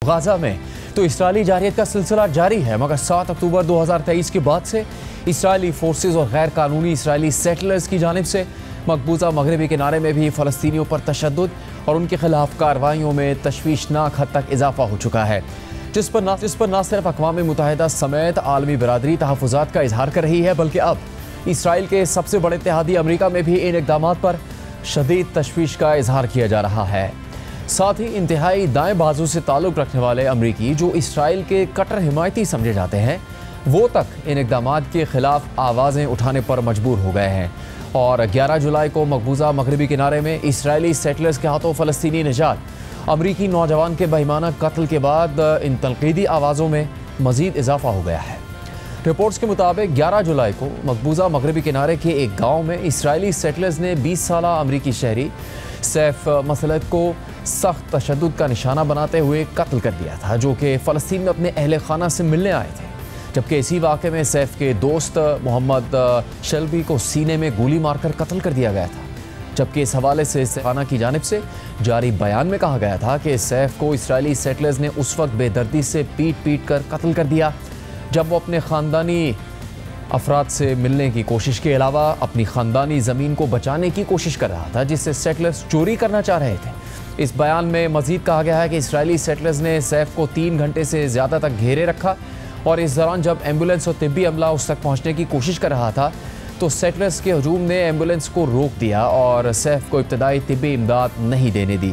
Gaza में तो इस्राएली जारियत का सिलसिला जारी है, मगर 7 अक्टूबर 2023 के बाद से इस्राएली फोर्सेज और गैर कानूनी इस्राएली सेटलर्स की जानिब से मकबूजा मगरबी किनारे में भी फ़लस्तीनियों पर तशद्दुद और उनके खिलाफ कार्रवाइयों में तशवीशनाक हद तक इजाफा हो चुका है, जिस पर न सिर्फ अक़वाम मुत्तहिदा समेत आलमी बरादरी तहफ़्फ़ुज़ात का इजहार कर रही है, बल्कि अब इसराइल के सबसे बड़े इत्तेहादी अमरीका में भी इन इक़दामात पर शदीद तशवीश का इजहार किया जा रहा है। साथ ही इंतहाई दाएं बाजू से ताल्लुक़ रखने वाले अमरीकी जो इसराइल के कट्टर हिमायती समझे जाते हैं, वो तक इन इक़दामात के ख़िलाफ़ आवाज़ें उठाने पर मजबूर हो गए हैं और 11 जुलाई को मकबूजा मगरबी किनारे में इसराइली सेटलर्स के हाथों फ़लस्तीनी निजात अमरीकी नौजवान के बेईमाना कत्ल के बाद इन तनक़ीदी आवाज़ों में मज़ीद इजाफा हो गया है। रिपोर्ट्स के मुताबिक 11 जुलाई को मकबूजा मगरबी किनारे के एक गाँव में इसराइली सेटलर्स ने 20 साला अमरीकी शहरी सैफ मसलत को सख्त तशद्दुद का निशाना बनाते हुए कत्ल कर दिया था, जो कि फ़लस्तीन में अपने अहले खाना से मिलने आए थे। जबकि इसी वाक़े में सैफ के दोस्त मोहम्मद शल्बी को सीने में गोली मारकर कत्ल कर दिया गया था। जबकि इस हवाले से खाना की जानिब से जारी बयान में कहा गया था कि सैफ को इसराइली सेटलर्स ने उस वक्त बेदर्दी से पीट कर कत्ल कर दिया जब वो अपने ख़ानदानी अफराद से मिलने की कोशिश के अलावा अपनी ख़ानदानी ज़मीन को बचाने की कोशिश कर रहा था, जिससे सेटलर्स चोरी करना चाह रहे थे। इस बयान में मज़ीद कहा गया है कि इसराइली सेटलर्स ने सैफ को 3 घंटे से ज़्यादा तक घेरे रखा और इस दौरान जब एम्बुलेंस और तिब्बी अमला उस तक पहुँचने की कोशिश कर रहा था तो सेटलर्स के हजूम ने एम्बुलेंस को रोक दिया और सैफ को इब्तदाई तिब्बी इमदाद नहीं देने दी।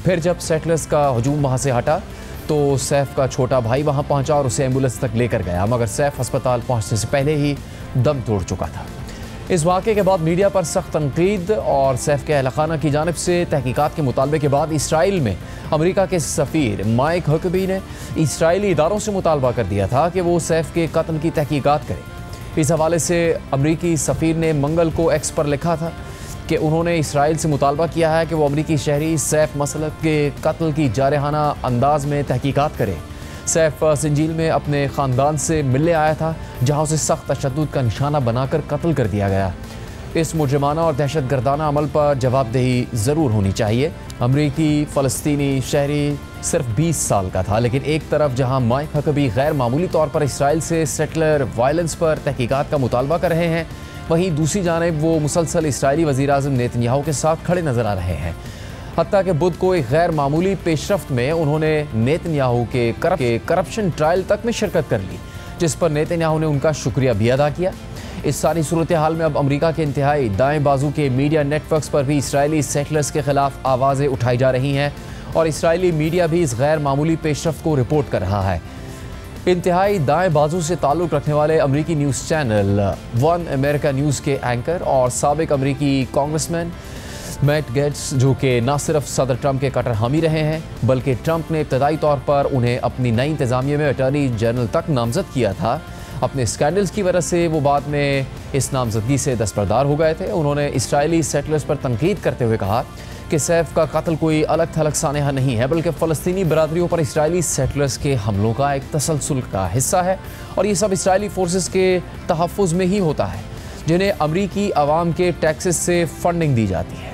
फिर जब सेटलर्स का हजूम वहाँ से हटा तो सैफ का छोटा भाई वहाँ पहुँचा और उसे एम्बुलेंस तक लेकर गया, मगर सैफ अस्पताल पहुँचने से पहले ही दम तोड़ चुका था। इस वाक़े के बाद मीडिया पर सख्त तनकीद और सैफ के अहल खाना की जानिब से तहकीकात के मुतालबे के बाद इसराइल में अमरीका के सफ़ीर माइक हकबी ने इसराइली इदारों से मुतालबा कर दिया था कि वो सैफ के कत्ल की तहकीकात करें। इस हवाले से अमरीकी सफ़ीर ने मंगल को एक्स पर लिखा था कि उन्होंने इसराइल से मुतालबा किया है कि वो अमरीकी शहरी सैफ मसलत के कत्ल की जारहाना अंदाज में तहकीकात करे। सैफ सिंजील में अपने ख़ानदान से मिलने आया था, जहां उसे सख्त तशद्दुद का निशाना बनाकर कत्ल कर दिया गया। इस मुजरिमाना और दहशत गर्दाना अमल पर जवाबदेही ज़रूर होनी चाहिए। अमरीकी फ़लस्तीनी शहरी सिर्फ 20 साल का था, लेकिन एक तरफ जहां माइक हकबी गैर मामूली तौर पर इसराइल से सेटलर वायलेंस पर तहकीकात का मुतालबा कर रहे हैं, वहीं दूसरी जानिब वो मुसलसल इसराइली वज़ीर-ए-आज़म नेतन्याहू के साथ खड़े नज़र आ रहे हैं। हत्ता कि बुध को एक गैर मामूली पेशरफ्त में उन्होंने नेतन्याहू के करप्शन ट्रायल तक में शिरकत कर ली, जिस पर नेतन्याहू ने उनका शुक्रिया भी अदा किया। इस सारी सूरत हाल में अब अमरीका के इंतहाई दाएं बाजू के मीडिया नेटवर्क्स पर भी इसराइली सेटलर्स के खिलाफ आवाज़ें उठाई जा रही हैं और इसराइली मीडिया भी इस गैर मामूली पेशरफ्त को रिपोर्ट कर रहा है। इंतहाई दाएं बाजू से ताल्लुक़ रखने वाले अमरीकी news channel one America news के एंकर और साबिक अमरीकी कांग्रेसमैन मैट गेट्स, जो कि न सिर्फ सदर ट्रंप के कट्टर हामी रहे हैं, बल्कि ट्रंप ने इब्तदाई तौर पर उन्हें अपनी नई इंतज़ामिया में अटॉर्नी जनरल तक नामज़द किया था। अपने स्कैंडल्स की वजह से वो बाद में इस नामजदगी से दस्तबरदार हो गए थे। उन्होंने इसराइली सेटलर्स पर तनकीद करते हुए कहा कि सैफ का कत्ल कोई अलग थलग सानेहा नहीं है, बल्कि फ़लस्तीनी बरादरियों पर इसराइली सेटलर्स के हमलों का एक तसलसल का हिस्सा है और ये सब इसराइली फोर्सेस के तहफ़्फ़ुज़ में ही होता है, जिन्हें अमरीकी अवाम के टैक्सेस से फंडिंग दी जाती है।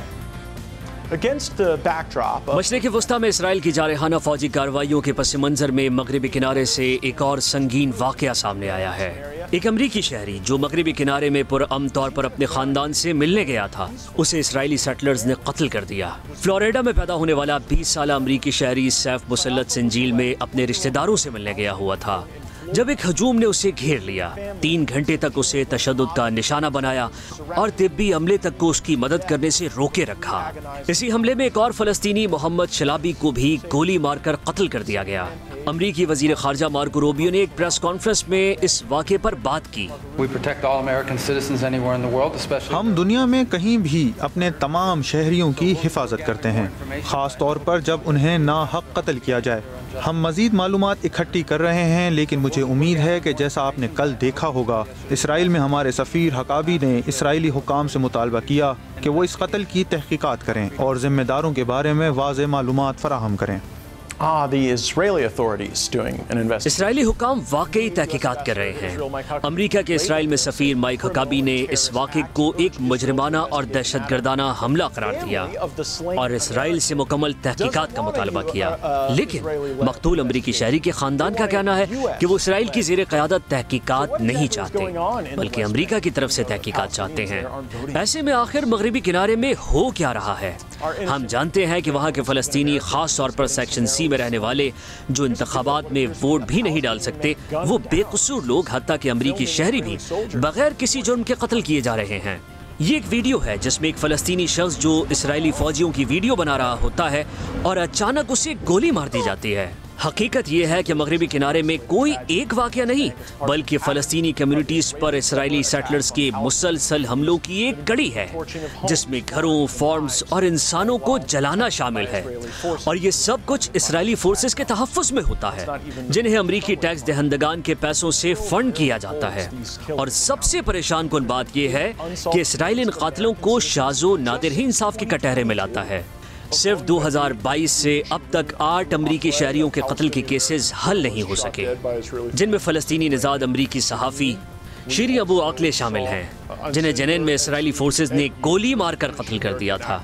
मशरिक़ वस्ता में इसराइल की जारहाना फौजी कार्रवाइयों के पस मंज़र में मगरबी किनारे से एक और संगीन वाक़या सामने आया है। एक अमरीकी शहरी जो मगरबी किनारे में पुरअमन तौर पर अपने ख़ानदान से मिलने गया था, उसे इसराइली सेटलर्स ने कत्ल कर दिया। फ्लोरिडा में पैदा होने वाला 20 साला अमरीकी शहरी सैफ मसलत सिंजील में अपने रिश्तेदारों से मिलने गया हुआ था, जब एक हजूम ने उसे घेर लिया। 3 घंटे तक उसे तशद्दुद का निशाना बनाया और तिब्बी अमले तक को उसकी मदद करने से रोके रखा। इसी हमले में एक और फ़लस्तीनी मोहम्मद शलाबी को भी गोली मारकर कत्ल कर दिया गया। अमरीकी वज़ीर ख़ारजा मार्को रूबियो ने एक प्रेस कॉन्फ्रेंस में इस वाक़े पर बात की। हम दुनिया में कहीं भी अपने तमाम शहरियों की हिफाजत करते हैं, ख़ास तौर पर जब उन्हें नाहक कत्ल किया जाए। हम मज़ीद मालूमात इकट्ठी कर रहे हैं, लेकिन मुझे उम्मीद है कि जैसा आपने कल देखा होगा, इसराइल में हमारे सफ़ीर हकाबी ने इसराइली हुकाम से मुतालबा किया कि वो इस कत्ल की तहकीकात करें और ज़िम्मेदारों के बारे में वाज़ेह मालूमात फराहम करें। the Israeli authorities doing an investigation. इसराइली हुकाम वाकई तहकीकात कर रहे हैं। अमेरिका के इसराइल में सफीर माइक हकाबी ने इस वाक़े को एक मुजरिमाना और दहशतगर्दाना हमला करार दिया और इसराइल से मुकम्मल तहकीकात का मुतालबा किया। लेकिन मकतूल अमरीकी शहरी के खानदान का कहना है कि वो इसराइल की ज़ेरे क़यादत तहकीकात नहीं चाहते, बल्कि अमरीका की तरफ से तहकीकात चाहते हैं। ऐसे में आखिर मगरबी किनारे में हो क्या रहा है? हम जानते हैं कि वहाँ के फ़लस्तीनी, ख़ास तौर पर सेक्शन सी में रहने वाले, जो इंतखाबात में वोट भी नहीं डाल सकते, वो बेकसूर लोग, हत्ता कि अमरीकी शहरी भी, बगैर किसी जुर्म के कत्ल किए जा रहे हैं। ये एक वीडियो है जिसमें एक फ़लस्तीनी शख्स जो इसराइली फ़ौजियों की वीडियो बना रहा होता है और अचानक उसे गोली मार दी जाती है। हकीकत यह है कि मगरबी किनारे में कोई एक वाक़या नहीं, बल्कि फ़लस्तीनी कम्युनिटीज़ पर इसराइली सेटलर्स के मुसलसल हमलों की एक कड़ी है, जिसमें घरों, फार्म्स और इंसानों को जलाना शामिल है। और ये सब कुछ इसराइली फोर्सेस के तहफ़्फ़ुज़ में होता है, जिन्हें अमरीकी टैक्स दहंदगान के पैसों से फंड किया जाता है। और सबसे परेशान कुन बात यह है कि इसराइल इन कातिलों को शाज़ो नादिर ही इंसाफ के कटहरे में लाता है। सिर्फ 2022 से अब तक 8 अमरीकी शहरियों के कत्ल के केसेस हल नहीं हो सके, जिनमें फ़लस्तीनी निज़ाद अमरीकी सहाफ़ी शीरी अबू आकले शामिल हैं, जिन्हें जनेन में इसराइली फोर्सेस ने गोली मारकर कत्ल कर दिया था।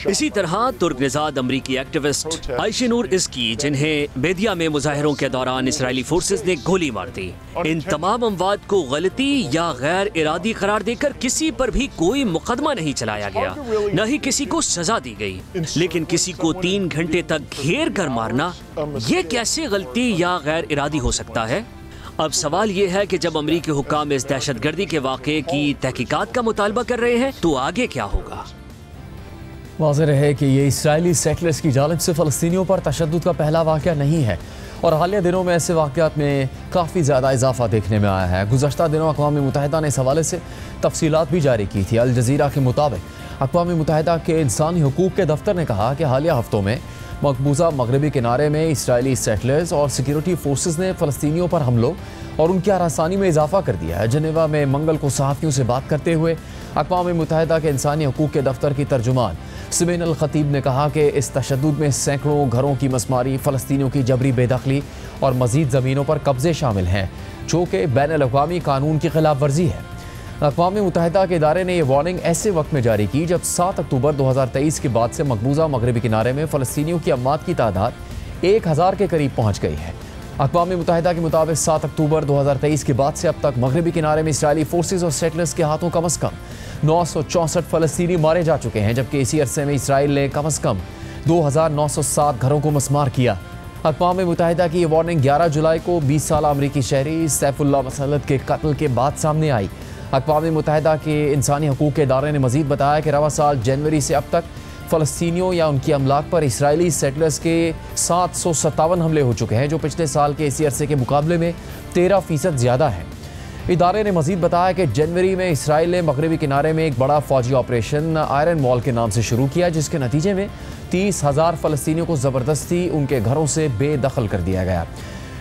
इसी तरह तुर्क निज़ाद अमरीकी एक्टिविस्ट आयशे नूर इस्की, जिन्हें बेदिया में मुजाहरों के दौरान इसराइली फोर्सेस ने गोली मार दी। इन तमाम अमवात को गलती या गैर इरादी करार देकर किसी पर भी कोई मुकदमा नहीं चलाया गया, न ही किसी को सजा दी गई। लेकिन किसी को 3 घंटे तक घेर कर मारना, ये कैसे गलती या गैर इरादी हो सकता है? अब सवाल ये है कि जब अमरीकी हुक्काम इस दहशतगर्दी के वाक़े की तहकीकात का मुतालबा कर रहे हैं, तो आगे क्या होगा? वाज़ेह है कि ये इसराइली सेटलर्स की जानिब से फ़लस्तीनियों पर तशद्दुद का पहला वाक़या नहीं है और हालिया दिनों में ऐसे वाक़यात में काफ़ी ज़्यादा इजाफा देखने में आया है। गुज़श्ता दिनों अक़वाम मुत्तहिदा ने इस हवाले से तफसीलात भी जारी की थी। अल जज़ीरा के मुताबिक अक़वाम मुत्तहिदा के इंसानी हकूक़ के दफ्तर ने कहा कि हालिया हफ्तों में मकबूजा मगरबी किनारे में इसराइली सेटलर्स और सिक्योरिटी फोर्सेस ने फ़लस्तीनियों पर हमलों और उनकी हरासानी में इजाफा कर दिया है। जनेवा में मंगल को सहाफ़ियों से बात करते हुए अक़वाम मुत्तहिदा के इंसानी हकूक़ के दफ्तर की तर्जुमान सिमेन अल खतीब ने कहा कि इस तशद्दुद में सैकड़ों घरों की मसमारी, फ़लस्तीनियों की जबरी बेदखली और मज़ीद ज़मीनों पर कब्ज़े शामिल हैं, जो कि बैनुल-अक़वामी कानून की खिलाफ वर्जी है। अक़वाम मुत्तहिदा के इदारे ने यह वार्निंग ऐसे वक्त में जारी की जब 7 अक्टूबर 2023 के बाद से मकबूजा मगरबी किनारे में फ़लस्तीनियों की अम्मात की तादाद 1000 के करीब पहुँच गई है। अक़वाम मुत्तहिदा के मुताबिक 7 अक्टूबर 2023 के बाद से अब तक मगरबी किनारे में इसराइली फोर्सेस और सेटलर्स के हाथों कम अज़ कम 964 फ़लस्तीनी मारे जा चुके हैं, जबकि इसी अरसे में इसराइल ने कम अज़ कम 2907 घरों को मस्मार किया। अक़वाम मुत्तहिदा की ये वार्निंग 11 जुलाई को 20 साल अमरीकी शहरी सैफुल्लाह मसलत के कत्ल के बाद सामने आई। अक़वाम मुत्तहिदा के इंसानी हकूक़ के इदारे ने मज़ीद बताया कि रवा साल जनवरी से अब तक फ़लस्तीनियों या उनकी अमलाक पर इसराइली सेटलर्स के 757 हमले हो चुके हैं, जो पिछले साल के इसी अरसे के मुकाबले में 13% ज़्यादा है। इदारे ने मज़ीद बताया कि जनवरी में इसराइल ने मगरबी किनारे में एक बड़ा फ़ौजी ऑपरेशन आयरन वॉल के नाम से शुरू किया, जिसके नतीजे में 30,000 फ़लस्तीनियों को ज़बरदस्ती उनके घरों से बेदखल कर दिया गया।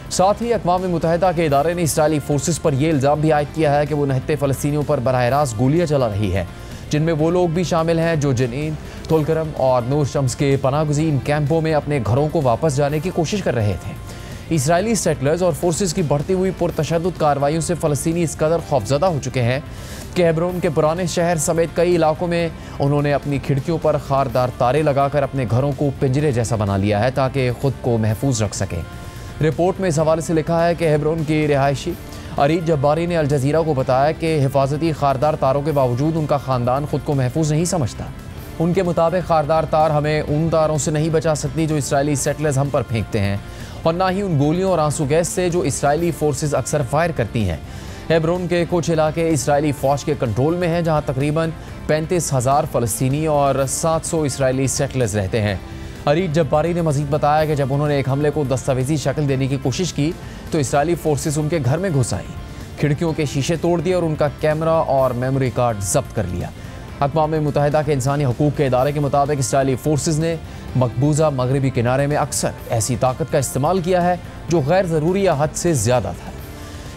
साथ ही अक़वाम मुत्तहिदा के इदारे ने इसराइली फोर्सेस पर यह इल्ज़ाम भी आयद किया है कि वो निहत्ते फ़लस्तीनियों पर बराह रास्त गोलियाँ चला रही है, जिनमें वो लोग भी शामिल हैं जो जनीन, तुलकरम और नूर शम्स के पनाहगज़ीन कैंपों में अपने घरों को वापस जाने की कोशिश कर रहे थे। इसराइली सेटलर्स और फोर्सेस की बढ़ती हुई पुरतशद्दुद कार्रवाइयों से फ़लस्तीनी इस कदर खौफज़दा हो चुके हैं कि हेब्रोन के पुराने शहर समेत कई इलाकों में उन्होंने अपनी खिड़कियों पर खारदार तारे लगाकर अपने घरों को पिंजरे जैसा बना लिया है ताकि ख़ुद को महफूज रख सकें। रिपोर्ट में इस हवाले से लिखा है कि हेब्रोन की रिहायशी अरीज जब्बारी ने अल जज़ीरा को बताया कि हिफाजती खारदार तारों के बावजूद उनका ख़ानदान ख़ुद को महफूज नहीं समझता। उनके मुताबिक खारदार तार हमें उन तारों से नहीं बचा सकती जो इसराइली सेटलर्स हम पर फेंकते हैं, और ना ही उन गोलियों और आंसू गैस से जो इसराइली फोर्सेस अक्सर फायर करती हैं। हेब्रोन के कुछ इलाके इसराइली फ़ौज के कंट्रोल में हैं, जहां तकरीबन 35,000 फ़लस्तीनी और 700 इसराइली सेटलर्स रहते हैं। अरीज जब्बारी ने मज़ीद बताया कि जब उन्होंने एक हमले को दस्तावेजी शक्ल देने की कोशिश की तो इसराइली फोर्सेस उनके घर में घुस आई, खिड़कियों के शीशे तोड़ दिए और उनका कैमरा और मेमोरी कार्ड जब्त कर लिया। अक़वाम मुत्तहिदा के इंसानी हकूक़ के इदारे के मुताबिक इसराइली फोर्सेस ने मकबूजा मगरबी किनारे में अक्सर ऐसी ताकत का इस्तेमाल किया है जो गैर ज़रूरी या हद से ज़्यादा था,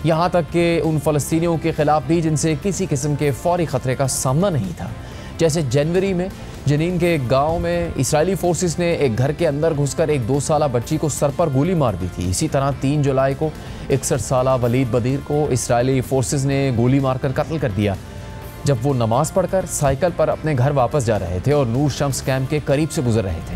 यहाँ तक कि उन फ़लस्तीनियों के ख़िलाफ़ भी जिनसे किसी किस्म के फ़ौरी ख़तरे का सामना नहीं था। जैसे जनवरी में जनीन के एक गांव में इजरायली फोर्सेस ने एक घर के अंदर घुसकर एक 2 साला बच्ची को सर पर गोली मार दी थी। इसी तरह 3 जुलाई को 61 साला वलीद बदीर को इजरायली फोर्सेस ने गोली मारकर कत्ल कर दिया जब वो नमाज पढ़कर साइकिल पर अपने घर वापस जा रहे थे और नूर शम्स कैंप के करीब से गुजर रहे थे।